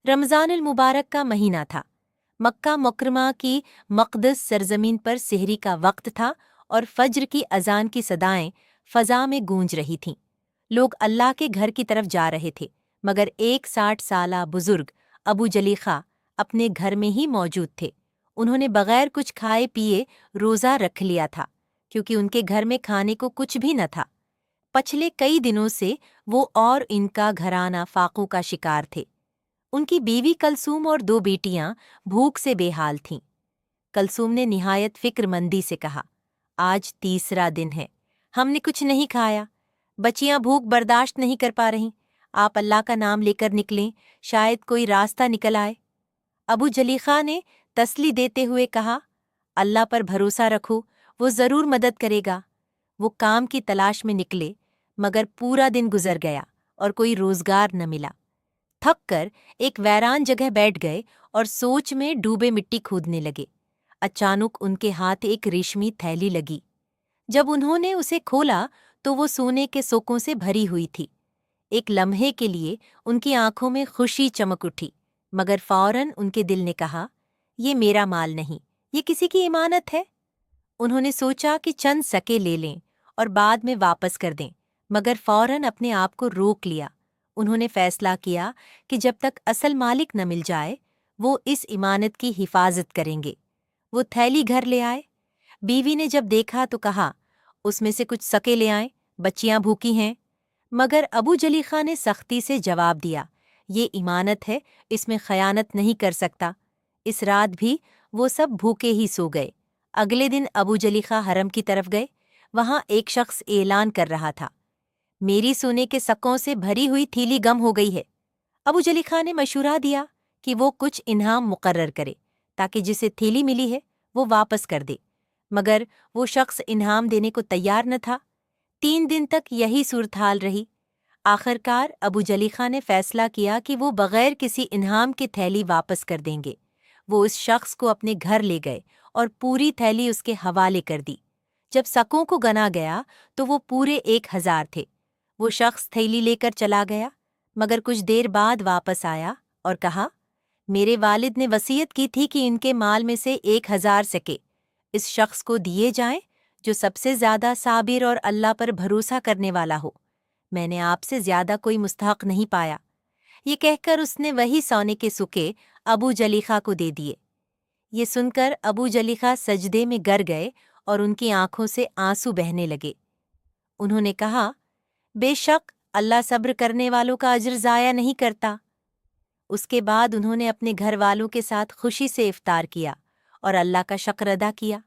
रमज़ान अल मुबारक का महीना था। मक्का मुकरमा की मक़दस सरजमीन पर सेहरी का वक्त था और फज्र की अजान की सदाएं फ़ज़ा में गूंज रही थीं। लोग अल्लाह के घर की तरफ जा रहे थे, मगर एक 60 साला बुजुर्ग अबू जलीखा अपने घर में ही मौजूद थे। उन्होंने बगैर कुछ खाए पिए रोज़ा रख लिया था, क्योंकि उनके घर में खाने को कुछ भी न था। पिछले कई दिनों से वो और इनका घराना फाकों का शिकार थे। उनकी बीवी कलसूम और 2 बेटियां भूख से बेहाल थीं। कलसूम ने निहायत फिक्रमंदी से कहा, आज तीसरा दिन है, हमने कुछ नहीं खाया। बच्चियां भूख बर्दाश्त नहीं कर पा रहीं। आप अल्लाह का नाम लेकर निकलें, शायद कोई रास्ता निकल आए। अबू जलीखा ने तसल्ली देते हुए कहा, अल्लाह पर भरोसा रखो, वो ज़रूर मदद करेगा। वो काम की तलाश में निकले, मगर पूरा दिन गुजर गया और कोई रोजगार न मिला। थक कर एक वैरान जगह बैठ गए और सोच में डूबे मिट्टी खोदने लगे। अचानक उनके हाथ एक रेशमी थैली लगी। जब उन्होंने उसे खोला तो वो सोने के सोकों से भरी हुई थी। एक लम्हे के लिए उनकी आंखों में खुशी चमक उठी, मगर फौरन उनके दिल ने कहा, ये मेरा माल नहीं, ये किसी की इमानत है। उन्होंने सोचा कि चंद सके ले लें और बाद में वापस कर दें, मगर फौरन अपने आप को रोक लिया। उन्होंने फैसला किया कि जब तक असल मालिक न मिल जाए, वो इस इमानत की हिफाजत करेंगे। वो थैली घर ले आए। बीवी ने जब देखा तो कहा, उसमें से कुछ सके ले आएं, बच्चियां भूखी हैं। मगर अबू जलीखा ने सख्ती से जवाब दिया, ये इमानत है, इसमें खयानत नहीं कर सकता। इस रात भी वो सब भूखे ही सो गए। अगले दिन अबू जलीखा हरम की तरफ गए। वहां एक शख्स ऐलान कर रहा था, मेरी सोने के सकों से भरी हुई थैली गम हो गई है। अबू जलीखा ने मशूरा दिया कि वो कुछ इनाम मुकर्रर करे, ताकि जिसे थैली मिली है वो वापस कर दे, मगर वो शख्स इनाम देने को तैयार न था। 3 दिन तक यही सूरत-हाल रही। आखिरकार अबू जलीखा ने फैसला किया कि वो बगैर किसी इनाम के थैली वापस कर देंगे। वो उस शख्स को अपने घर ले गए और पूरी थैली उसके हवाले कर दी। जब सकों को गना गया तो वो पूरे 1000 थे। वो शख्स थैली लेकर चला गया, मगर कुछ देर बाद वापस आया और कहा, मेरे वालिद ने वसीयत की थी कि इनके माल में से 1000 सके इस शख्स को दिए जाएं जो सबसे ज्यादा साबिर और अल्लाह पर भरोसा करने वाला हो। मैंने आपसे ज्यादा कोई मुस्तहक नहीं पाया। ये कहकर उसने वही सोने के सुके अबू जलीखा को दे दिए। ये सुनकर अबू जलीखा सजदे में गिर गए और उनकी आंखों से आंसू बहने लगे। उन्होंने कहा, बेशक अल्लाह सब्र करने वालों का अज्र ज़ाया नहीं करता। उसके बाद उन्होंने अपने घर वालों के साथ खुशी से इफ्तार किया और अल्लाह का शुक्र अदा किया।